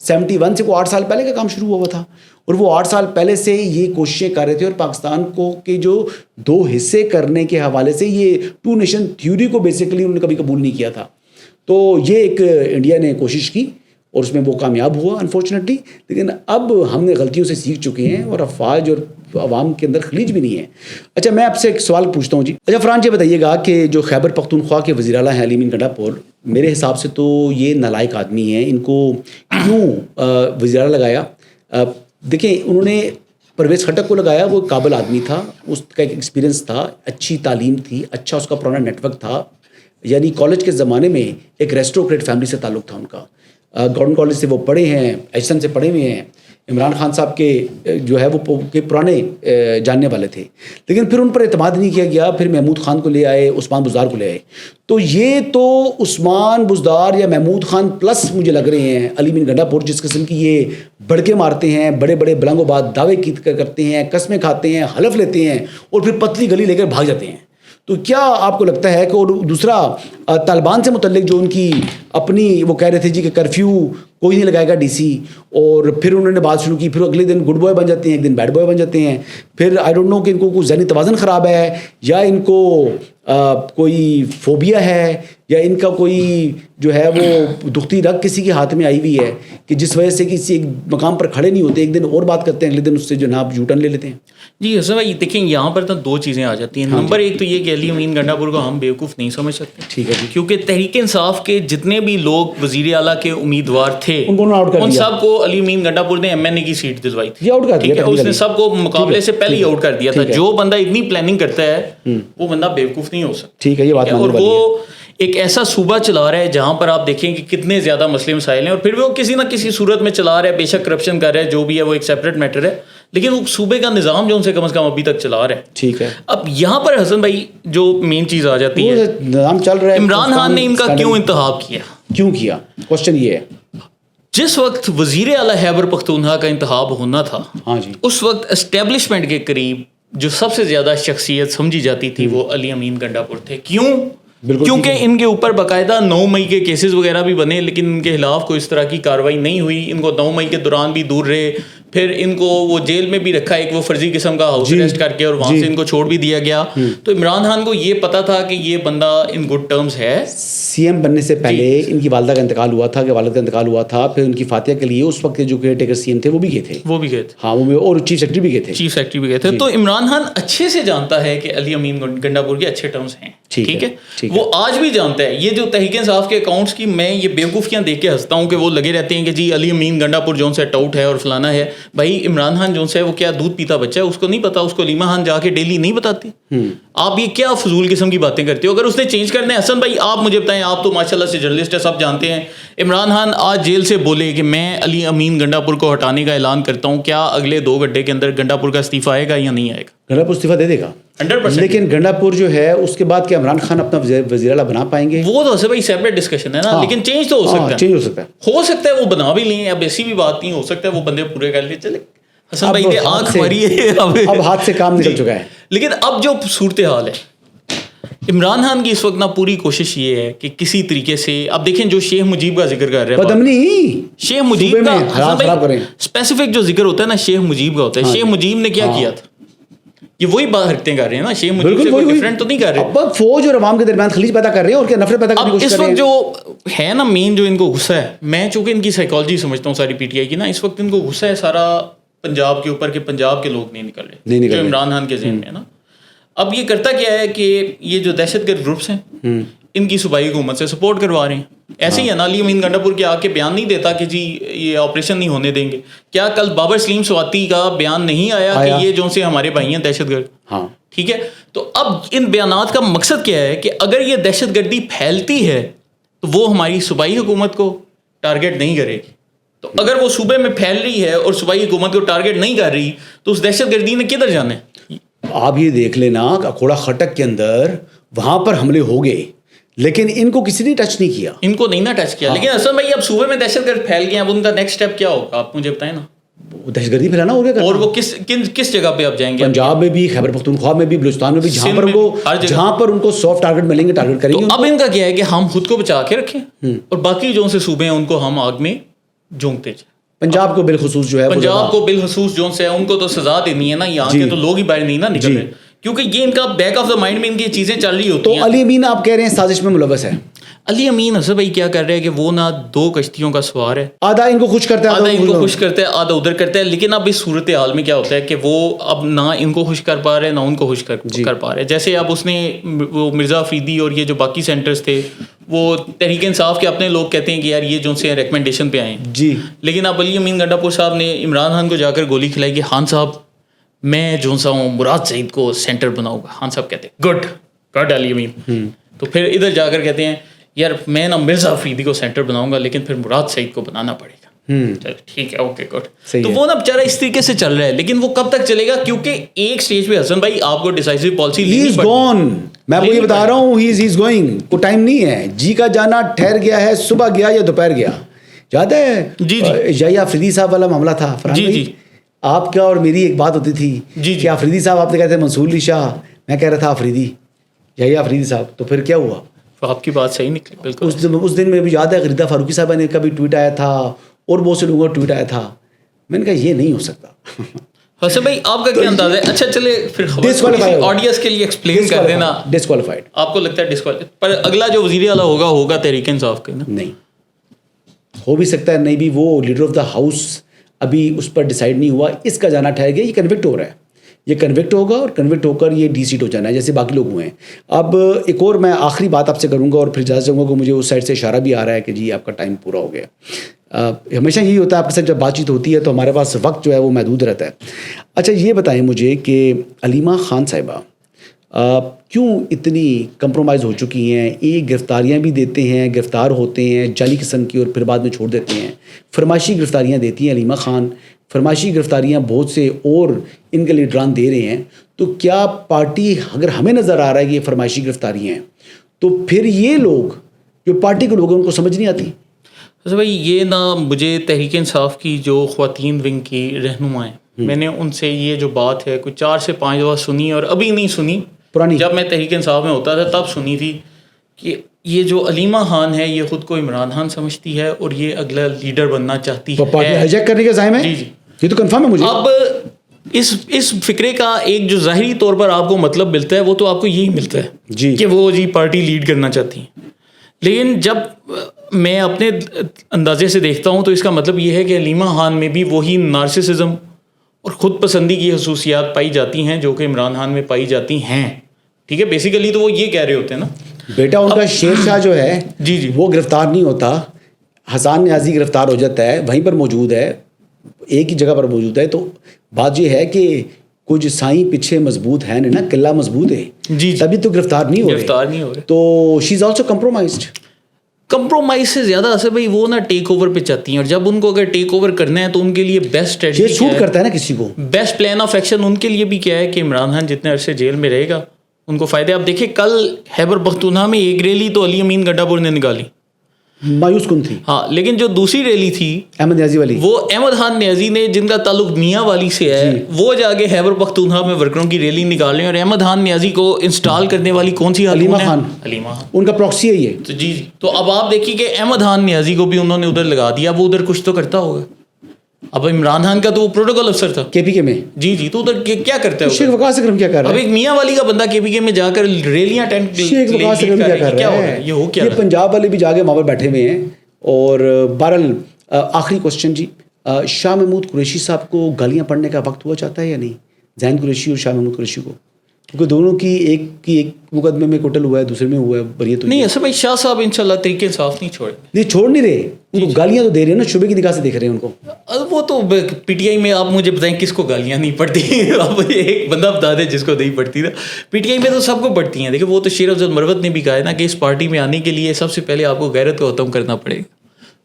71 سے کوئی 8 سال پہلے کا کام شروع ہوا تھا، اور وہ 8 سال پہلے سے یہ کوششیں کر رہے تھے. اور پاکستان کو کے جو 2 حصے کرنے کے حوالے سے یہ 2 نیشن تھیوری کو بیسیکلی انہوں نے کبھی قبول نہیں کیا تھا. تو یہ ایک انڈیا نے کوشش کی اور اس میں وہ کامیاب ہوا انفارچونیٹلی. لیکن اب ہم نے غلطیوں سے سیکھ چکے ہیں، اور افواج اور عوام کے اندر خلیج بھی نہیں ہے. اچھا میں آپ سے ایک سوال پوچھتا ہوں جی. اچھا فرحان جی بتائیے گا کہ جو خیبر پختونخوا کے وزیر اعلیٰ ہیں علی امین گنڈا پور، میرے حساب سے تو یہ نالائق آدمی ہیں، ان کو کیوں وزیر اعلیٰ لگایا؟ دیکھیں انہوں نے پرویز خٹک کو لگایا، وہ قابل آدمی تھا، اس کا ایک ایکسپیرینس تھا، اچھی تعلیم تھی، اچھا اس کا پرانا نیٹ ورک تھا. یعنی کالج کے زمانے میں ایک ریسٹوکریٹ فیملی سے تعلق تھا ان کا، گورنمنٹ کالج سے وہ پڑھے ہیں، ایچ این سے پڑھے ہوئے ہیں، عمران خان صاحب کے جو ہے وہ کے پرانے جاننے والے تھے. لیکن پھر ان پر اعتماد نہیں کیا گیا، پھر محمود خان کو لے آئے، عثمان بزدار کو لے آئے. تو یہ تو عثمان بزدار یا محمود خان پلس مجھے لگ رہے ہیں علی امین گنڈا پور، جس قسم کی یہ بڑکے مارتے ہیں، بڑے بڑے بلند و بات دعوے کرتے ہیں، قسمیں کھاتے ہیں، حلف لیتے ہیں، اور پھر پتلی گلی لے کر بھاگ جاتے ہیں. تو کیا آپ کو لگتا ہے کہ، اور دوسرا طالبان سے متعلق جو ان کی اپنی وہ کہہ رہے تھے جی کہ کرفیو کوئی نہیں لگائے گا ڈی سی، اور پھر انہوں نے بات شروع کی، پھر اگلے دن گڈ بوائے بن جاتے ہیں، ایک دن بیڈ بوائے بن جاتے ہیں. پھر آئی ڈونٹ نو کہ ان کو کوئی ذہنی توازن خراب ہے، یا ان کو کوئی فوبیا ہے، یا ان کا کوئی جو ہے وہ دکھتی رگ کسی کے ہاتھ میں آئی ہوئی ہے کہ جس وجہ سے کسی ایک مقام پر کھڑے نہیں ہوتے، ایک دن اور بات کرتے ہیں، اگلے دن اس سے جناب یو ٹرن لے لیتے ہیں. جی حسن بھائی دیکھیں یہاں پر تو 2 چیزیں آ جاتی ہیں. نمبر 1 تو یہ کہ علی امین گنڈا پور کو ہم بیوقوف نہیں سمجھ سکتے، ٹھیک ہے جی، کیونکہ تحریک انصاف کے جتنے بھی لوگ وزیر اعلیٰ کے امیدوار تھے ان سب کو علی امین گنڈا پور نے ایم این اے کی سیٹ دلوائی تھی، ٹھیک ہے، اس نے سب کو مقابلے سے پہلے ہی آؤٹ کر دیا تھا. جو بندہ اتنی پلاننگ کرتا ہے وہ بندہ بیوقوف نہیں ہو سکتا، ٹھیک ہے، یہ بات. اور وہ ایک ایسا صوبہ چلا رہا ہے جہاں پر آپ دیکھیں کہ کتنے زیادہ مسئلے مسائل ہیں، اور پھر بھی وہ کسی نہ کسی صورت میں چلا رہا ہے. بے شک کرپشن کر رہا ہے، جو بھی ہے وہ ایک سیپریٹ میٹر ہے، لیکن وہ صوبے کا نظام جو ان سے کم از کم ابھی تک چلا رہا ہے، ٹھیک ہے. اب یہاں پر حسن بھائی جو مین چیز آ جاتی ہے، نظام چل رہا ہے، عمران خان نے ان کا کیوں انتخاب کیا؟ کیوں کیا؟ کوشچن یہ ہے. جس وقت وزیر اعلیٰ خیبر پختونخوا کا انتخاب ہونا تھا، ہاں جی، اس وقت اسٹیبلشمنٹ کے قریب جو سب سے زیادہ شخصیت سمجھی جاتی تھی وہ علی امین گنڈا پور تھے. کیوں؟ کیونکہ ان کے اوپر باقاعدہ 9 مئی کے کیسز وغیرہ بھی بنے، لیکن ان کے خلاف کوئی اس طرح کی کارروائی نہیں ہوئی. ان کو 9 مئی کے دوران بھی دور رہے، پھر ان کو وہ جیل میں بھی رکھا ایک وہ فرضی قسم کا ہاؤس اریسٹ کر کے، اور وہاں سے ان کو چھوڑ بھی دیا گیا. تو عمران خان کو یہ پتا تھا کہ یہ بندہ ان گڈ ٹرمز ہے. سی ایم بننے سے پہلے ان کی والدہ کا انتقال ہوا تھا، کہ والد کا انتقال ہوا تھا، پھر ان کی فاتحہ کے لیے اس وقت جو کیئر ٹیکر سی ایم تھے وہ بھی گئے تھے، ہاں وہ، اور چیف سیکرٹری بھی گئے تھے. تو عمران خان اچھے سے جانتا ہے کہ علی امین گنڈا پور کے اچھے ٹرمز ہیں، ٹھیک ہے، وہ آج بھی جانتا ہے. یہ جو تحریک انصاف کے اکاؤنٹس کی میں یہ بیوقوفیاں دیکھ کے ہنستا ہوں کہ وہ لگے رہتے ہیں کہ جی علی امین گنڈا پور جون سیٹ آؤٹ ہے اور فلانا ہے. بھائی عمران خان جون سے وہ کیا دودھ پیتا بچہ ہے؟ اس کو نہیں پتا، اس کو علیمہ خان جا کے ڈیلی نہیں بتاتی. آپ یہ کیا فضول قسم کی باتیں کرتے ہو؟ اگر اس نے چینج کرنا ہے، حسن بھائی آپ مجھے بتائیں، آپ تو ماشاء اللہ سے جرنلسٹ ہے، سب جانتے ہیں. عمران خان آج جیل سے بولے کہ میں علی امین گنڈا پور کو ہٹانے کا اعلان کرتا ہوں، کیا اگلے 2 گھنٹے کے اندر گنڈا پور کا استعفیٰ آئے گا یا نہیں آئے گا؟ گنڈا پور استعفیٰ دے دے گا 100%. لیکن گنڈا پور جو ہے اس کے بعد کیا عمران خان اپنا وزیر اعلیٰ بنا پائیں گے؟ وہ تو ایسے بھائی سیپریٹ ڈسکشن ہے نا، لیکن چینج تو ہو سکتا ہے، چینج ہو سکتا ہے وہ بنا بھی لیں. اب ایسی بھی بات نہیں، ہو سکتا ہے وہ بندے پورے کر لیں. چلے حسن بھائی نے آنکھ ماری ہے، اب ہاتھ سے کام نکل چکا ہے. لیکن اب جو صورتحال ہے عمران خان کی اس وقت نا پوری کوشش یہ ہے کہ کسی طریقے سے اب دیکھیں جو شیخ مجیب کا ذکر کر رہے ہیں بدامنی شیخ مجیب کا اسپیسیفک جو ذکر ہوتا ہے نا شیخ مجیب کا ہوتا ہے. شیخ مجیب نے کیا کیا تھا؟ یہ وہی حرکتیں کر رہے ہیں نا, شیخ مجیب سے کوئی ڈیفرنٹ تو نہیں کر رہے. اب فوج اور عوام کے درمیان خلیج پیدا کر رہے ہیں اور کیا نفرت پیدا کرنے کی کوشش کر رہے ہیں. اس وقت جو ہے نا مین جو ان کو غصہ ہے, میں چونکہ ان کی سائیکالوجی سمجھتا ہوں ساری پی ٹی آئی کی نا, اس وقت ان کو غصہ ہے سارا پنجاب کے اوپر کہ پنجاب کے لوگ نہیں نکل رہے, جو عمران خان کے ذہن میں ہے نا. اب یہ کرتا کیا ہے کہ یہ جو دہشت گرد گروپس ہیں ان کی صوبائی حکومت سے سپورٹ کروا رہے ہیں. ایسے ہی ہے نا, علی امین گنڈا پور کے آ کے بیان نہیں دیتا کہ جی یہ آپریشن نہیں ہونے دیں گے. کیا کل بابر سلیم سواتی کا بیان نہیں آیا کہ یہ جو سے ہمارے بھائی ہیں دہشت گرد؟ ہاں ٹھیک ہے, تو اب ان بیانات کا مقصد کیا ہے کہ اگر یہ دہشت گردی پھیلتی ہے تو وہ ہماری صوبائی حکومت کو ٹارگیٹ نہیں کرے گی. تو اگر وہ صوبے میں پھیل رہی ہے اور صوبائی حکومت کو ٹارگیٹ نہیں کر رہی تو اس دہشت گردی نے کدھر جانا ہے؟ آپ یہ دیکھ لینا اکھوڑا خٹک کے اندر وہاں پر حملے ہو گئے لیکن ان کو کسی نے ٹچ نہیں کیا, ان کو نہیں نا ٹچ کیا. لیکن حسن بھائی اب صوبے میں دہشت گرد پھیل گئے, اب ان کا نیکسٹ اسٹیپ کیا ہوگا آپ مجھے بتائیں نا. دہشت گردی پھیلانا ہو گیا, اور وہ کس جگہ پہ اب جائیں گے؟ پنجاب میں بھی, خیبر پختونخوا میں بھی, بلوچستان میں بھی, جہاں پر ان کو سافٹ ٹارگیٹ ملیں گے ٹارگیٹ کریں گے. اب ان کا کیا ہے کہ ہم خود کو بچا کے رکھیں اور باقی جو سے صوبے ہیں ان کو ہم آگ میں جھونکتے جائیں. پنجاب کو بالخصوص جو ہے, پنجاب کو بالخصوص جو سے ان کو تو سزا دینی ہے نا, یہاں کے تو لوگ ہی باہر نہیں نا نکل رہے, کیونکہ یہ ان کا بیک آف دا مائنڈ میں ان کی چیزیں چل رہی ہوتی ہیں. تو علی امین آپ کہہ رہے ہیں سازش میں ملوث ہے. علی امین حسن بھائی کیا کر رہے ہیں کہ وہ نہ 2 کشتیوں کا سوار ہے, آدھا ان کو خوش کرتا ہے, آدھا ان کو خوش کرتا ہے, آدھا ادھر کرتا ہے. لیکن اب اس صورت حال میں کیا ہوتا ہے کہ وہ اب نہ ان کو خوش کر پا رہے نہ ان کو خوش کر پا رہے. جیسے اب اس نے وہ مرزا افریدی اور یہ جو باقی سینٹرز تھے وہ تحریک انصاف کے اپنے لوگ کہتے ہیں کہ یار یہ جو سے ریکمنڈیشن پہ آئے ہیں جی, لیکن اب علی امین گنڈا پور صاحب نے عمران خان کو جا کر گولی کھلائی کہ خان صاحب میں جو سا ہوں مراد سعید کو سینٹر بناؤں گا. خان صاحب کہتے ہیں گڈ علی امین. تو پھر ادھر جا کر کہتے ہیں یار میں نا مرزا افریدی کو سینٹر بناؤں گا لیکن پھر مراد سعید کو بنانا پڑے گا. چلو ٹھیک ہے, اوکے گڈ. تو وہ نا بیچارہ اس طریقے سے چل رہا ہے, لیکن وہ کب تک چلے گا؟ کیونکہ ایک سٹیج پہ حسن بھائی آپ کو ڈیسائیسو پالیسی لینی پڑے گی. میں وہ یہ بتا رہا ہوں, ہی از گوئنگ, کو ٹائم نہیں ہے. جی کا جانا ٹھہر گیا ہے, صبح گیا یا دوپہر گیا. یاد ہے یا افریدی صاحب والا معاملہ تھا جی آپ کا اور میری ایک بات ہوتی تھی کہ افریدی صاحب آپ نے کہتے ہیں منصور علی شاہ, میں کہہ رہا تھا افریدی یا افریدی صاحب. تو پھر کیا ہوا؟ آپ کی بات صحیح نکلی بالکل. اس دن میں بھی یاد ہے غریدہ فاروقی صاحبہ نے کبھی ٹویٹ آیا تھا اور بہت سے لوگوں کا ٹویٹ آیا تھا. میں نے کہا یہ نہیں ہو سکتا. حسن بھائی آپ کا کیا انداز ہے؟ اچھا چلے پھر آڈینس کے لیے ایکسپلین کر دینا. ڈسکوالیفائڈ آپ کو لگتا ہے ڈسکوالیفائڈ, پر اگلا جو وزیر اعلیٰ ہوگا تحریک انصاف کا نہیں ہو بھی سکتا ہے, نہیں بھی. وہ لیڈر آف دا ہاؤس ابھی اس پر ڈیسائیڈ نہیں ہوا. اس کا جانا ٹھہر گیا, یہ کنوکٹ ہو رہا ہے, یہ کنوکٹ ہوگا اور کنوکٹ ہو کر یہ ڈی سیٹ ہو جانا ہے جیسے باقی لوگ ہوئے ہیں. اب ایک اور میں آخری بات آپ سے کروں گا اور پھر اجازت دوں گا کہ مجھے اس سائڈ سے اشارہ بھی آ رہا ہے کہ جی آپ کا ٹائم پورا ہو گیا. ہمیشہ یہی ہوتا ہے آپ کے ساتھ جب بات چیت ہوتی ہے تو ہمارے پاس وقت جو ہے وہ محدود رہتا ہے. اچھا یہ بتائیں مجھے کہ علیمہ خان صاحبہ کیوں اتنی کمپرومائز ہو چکی ہیں؟ ایک گرفتاریاں بھی دیتے ہیں, گرفتار ہوتے ہیں جعلی قسم کی اور پھر بعد میں چھوڑ دیتے ہیں. فرمائشی گرفتاریاں دیتی ہیں علیمہ خان, فرمائشی گرفتاریاں بہت سے اور ان کے لیڈران دے رہے ہیں. تو کیا پارٹی, اگر ہمیں نظر آ رہا ہے کہ یہ فرمائشی گرفتاریاں ہیں تو پھر یہ لوگ جو پارٹی کے لوگ ہیں ان کو سمجھ نہیں آتی؟ بھائی یہ نا مجھے تحریک انصاف کی جو خواتین ونگ کی رہنما ہیں, میں نے ان سے یہ جو بات ہے کوئی 4 سے 5 دفعہ سنی اور ابھی نہیں سنی, پرانی جب میں تحریک انصاف میں ہوتا تھا تب سنی تھی کہ یہ جو علیمہ خان ہے یہ خود کو عمران خان سمجھتی ہے اور یہ اگلا لیڈر بننا چاہتی ہے, پارٹی ہائیجیک کرنے کا زائم ہے. جی یہ تو کنفرم ہے مجھے. اب اس فکرے کا ایک جو ظاہری طور پر آپ کو مطلب ملتا ہے وہ تو آپ کو یہی ملتا ہے کہ وہ پارٹی لیڈ کرنا چاہتی ہیں. لیکن جب میں اپنے اندازے سے دیکھتا ہوں تو اس کا مطلب یہ ہے کہ علیمہ خان میں بھی وہی نارسسزم اور خود پسندی کی خصوصیات پائی جاتی ہیں جو کہ عمران خان میں پائی جاتی ہیں. ٹھیک ہے, بیسیکلی تو وہ یہ کہہ رہے ہوتے ہیں نا. بیٹا ان کا شیر شاہ جو ہے وہ گرفتار نہیں ہوتا, حسان نیازی گرفتار ہو جاتا ہے, وہیں پر موجود ہے, ایک ہی جگہ پر موجود ہے. تو بات یہ ہے کہ کچھ سائیں پیچھے مضبوط ہے نا, قلعہ مضبوط ہے, تبھی تو گرفتار نہیں ہو رہے. تو شی از آلسو کمپرومائزڈ. کمپرومائز سے زیادہ اصل بھائی وہ نا ٹیک اوور پہ چاہتی ہیں, اور جب ان کو اگر ٹیک اوور کرنا ہے تو ان کے لیے بیسٹ اسٹریٹجی سوٹ کرتا ہے نا کسی کو, best plan of action in کے لیے بھی کیا ہے کہ عمران خان جتنے عرصے جیل میں رہے گا ان کو فائدہ. آپ دیکھیں کل خیبر پختونخوا میں ایک ریلی تو علی امین گنڈا پور نے نکالی, مایوس کن تھی. ہاں لیکن جو دوسری ریلی تھی احمد نیازی والی, وہ احمد خان نیازی نے جن کا تعلق میاں والی سے ہے وہ جا کے خیبر پختونخوا میں ورکروں کی ریلی نکال رہے ہیں, اور احمد خان نیازی کو انسٹال کرنے والی کون سی علیمہ خان, علیمہ خان ان کا پراکسی ہے یہ. تو جی تو اب آپ دیکھیے کہ احمد خان نیازی کو بھی انہوں نے ادھر لگا دیا, وہ ادھر کچھ تو کرتا ہوگا. اب عمران خان کا تو وہ پروٹوکول افسر تھا کے پی کے میں, جی تو ادھر کیا کرتا ہے شیخ وقاص اکرم کیا کر رہا اب ہے, ایک میاں والی کا بندہ کے پی کے میں جا کر ریلیاں شیخ وقاص اکرم کیا کر رہا ہے, یہ پنجاب والے بھی جا کے وہاں پر بیٹھے ہوئے ہیں. اور بہرحال آخری کوشچن جی, شاہ محمود قریشی صاحب کو گالیاں پڑھنے کا وقت ہوا چاہتا ہے یا نہیں, ذہین قریشی اور شاہ محمود قریشی کو, کیونکہ دونوں کی ایک مقدمے میں قتل ہوا ہے, دوسرے میں ہوا ہے بریت ہوئی. نہیں اصل میں شاہ صاحب انشاءاللہ طریقے انصاف نہیں چھوڑ نہیں رہے, ان کو گالیاں تو دے رہے ہیں نا, شبے کی نگاہ سے دیکھ رہے ہیں ان کو. وہ تو پی ٹی آئی میں آپ مجھے بتائیں کس کو گالیاں نہیں پڑتی, آپ مجھے ایک بندہ بتا دیں جس کو نہیں پڑتی نا. پی ٹی آئی میں تو سب کو پڑتی ہیں. دیکھیں وہ تو شیر افضل مروت نے بھی کہا ہے نا کہ اس پارٹی میں آنے کے لیے سب سے پہلے آپ کو غیرت کو ختم کرنا پڑے گا,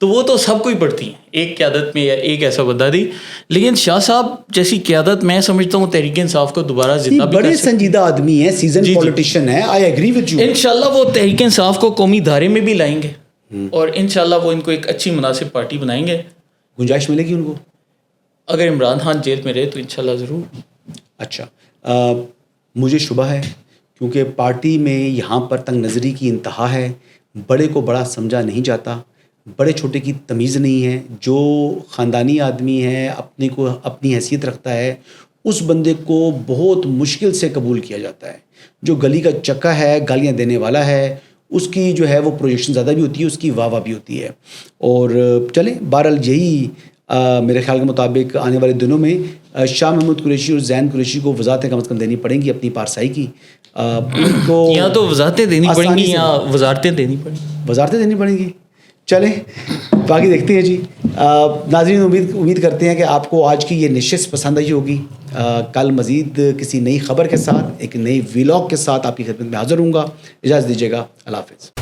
تو وہ تو سب کو ہی پڑتی ہیں ایک قیادت میں یا ایک ایسا بندہ دی. لیکن شاہ صاحب جیسی قیادت میں سمجھتا ہوں تحریک انصاف کو دوبارہ زندہ بھی بڑے سنجیدہ آدمی ہیں, سیزن پولیٹیشین ہے, آئی ایگری وتھ یو. انشاءاللہ وہ تحریک انصاف کو قومی دھارے میں بھی لائیں گے اور انشاءاللہ وہ ان کو ایک اچھی مناسب پارٹی بنائیں گے. گنجائش ملے گی ان کو اگر عمران خان جیل میں رہے تو انشاءاللہ ضرور. اچھا, مجھے شبہ ہے کیونکہ پارٹی میں یہاں پر تنگ نظری کی انتہا ہے, بڑے کو بڑا سمجھا نہیں جاتا, بڑے چھوٹے کی تمیز نہیں ہے. جو خاندانی آدمی ہے, اپنے کو اپنی حیثیت رکھتا ہے, اس بندے کو بہت مشکل سے قبول کیا جاتا ہے. جو گلی کا چکا ہے, گالیاں دینے والا ہے, اس کی جو ہے وہ پروجیکشن زیادہ بھی ہوتی ہے, اس کی واہ واہ بھی ہوتی ہے. اور چلیں بہرحال یہی میرے خیال کے مطابق آنے والے دنوں میں شاہ محمود قریشی اور ذہین قریشی کو وضاحتیں کم از کم دینی پڑیں گی اپنی پارسائی کی. ان کو یا تو وضاحتیں دینی پڑیں گی یا وزارتیں دینی پڑیں گی. وزارتیں دینی پڑیں گی. چلیں باقی دیکھتے ہیں جی. ناظرین امید کرتے ہیں کہ آپ کو آج کی یہ نشست پسند آئی ہوگی. کل مزید کسی نئی خبر کے ساتھ ایک نئی ویلاگ کے ساتھ آپ کی خدمت میں حاضر ہوں گا. اجازت دیجیے گا, اللہ حافظ.